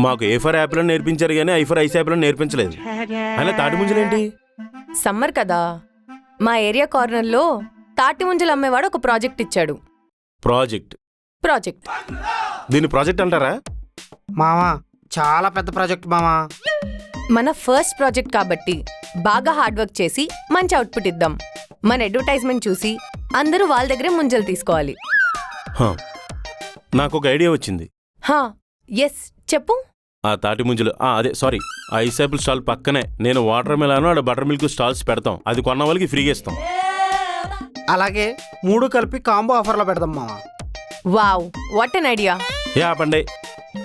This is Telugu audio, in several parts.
మాకు ఏ ఫర్ యాపిల్ నేర్పించారు కానీ ఐ ఫర్ ఐస్ యాపిల్ నేర్పించలేదు. అయినా తాటి ముంజలేంటి? సమ్మర్ కదా, మా ఏరియా కార్నర్లో తాటి ముంజలు అమ్మేవాడు ఒక ప్రాజెక్ట్ ఇచ్చాడు. ప్రాజెక్ట్? దీన్ని ప్రాజెక్ట్ అంటారా? మామా చాలా పెద్ద ప్రాజెక్ట్ మామా. మన ఫస్ట్ ప్రాజెక్ట్ కాబట్టి బాగా హార్డ్ వర్క్ చేసి మంచి అవుట్పుట్ ఇద్దాం. మన అడ్వర్టైజ్మెంట్ చూసి అందరూ వాళ్ళ దగ్గరే ముంజలు తీసుకోవాలి. నాకు ఒక ఐడియా వచ్చింది. ఎస్ చెప్పు. ఆ తాటి ముంజలు అదే సారీ ఐస్ యాపిల్ స్టాల్ పక్కనే నేను వాటర్ మిలాను ఆడ బటర్ మిల్క్ స్టాల్స్ పెడతాం. అది కొన్న వాళ్ళకి ఫ్రీగా ఇస్తాం. అలాగే 3 కలిపి కాంబో ఆఫర్లో పెడదాం మామా. Wow, what an idea. పండే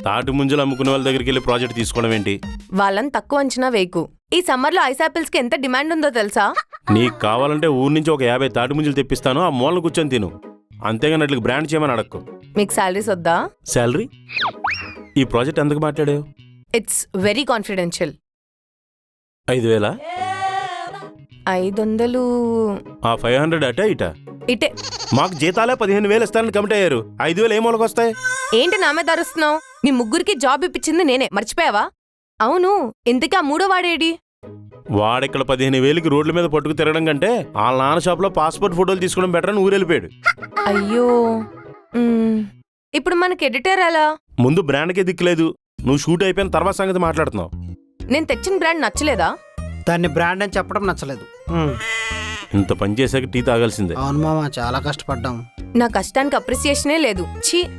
తాటి ముంజలు అమ్ముకునే వాళ్ళ దగ్గరికి వెళ్ళి ప్రాజెక్ట్ తీసుకోవడం ఏంటి? వాళ్ళని తక్కువ అంచనా వేయకు. ఈ సమ్మర్లో ఐస్ యాపిల్స్ కి ఎంత డిమాండ్ ఉందో తెలుసా? నీకు కావాలంటే ఊరి నుంచి ఒక 50 తాటి ముంజలు తెప్పిస్తాను. ఆ మూలను కూర్చొని తిను. అంతేగాని అట్లకి బ్రాండ్ చేయమని అడక్కు. మీకు శాలరీస్ వద్దా? శాలరీ? ఈ ప్రాజెక్ట్ ఎందుకు మాట్లాడావు? It's very confidential. 5,000? 500. ఆ 500 అటే ఇటా? ఇటే. మాకు జీతాలే 15,000 ఇస్తానని కమిట్ అయ్యారు. 5,000 ఏ మూలకు వస్తాయి? ఏంటి నా మీద అరుస్తున్నావు? మీ ముగ్గురికి జాబ్ ఇప్పించింది నేనే, మర్చిపోయావా? అవును, ఇంతకీ ఆ 3వ వాడేడి? వాడిక్కడ 15,000కి రోడ్ల మీద పట్టుకు తిరగడం కంటే వాళ్ళ నాన్న షాప్లో పాస్పోర్ట్ ఫోటోలు తీసుకోవడం బెటర్ అని ఊరెళ్ళిపోయాడు. అయ్యో, ఇప్పుడు మనకి ఎడిటర్ ఎలా? ముందు బ్రాండ్కే దిక్కులేదు. నువ్వు షూట్ అయిపోయిన తర్వాత సంగతి మాట్లాడుతున్నావు. నేను తెచ్చిన బ్రాండ్ నచ్చలేదా? దాన్ని బ్రాండ్ అని చెప్పడం నచ్చలేదు. ఇంత పని చేశాక టీ తాగాల్సిందే. అవును మామా, చాలా కష్టపడ్డాం. నా కష్టానికి అప్రిసియేషనే లేదు. ఛీ.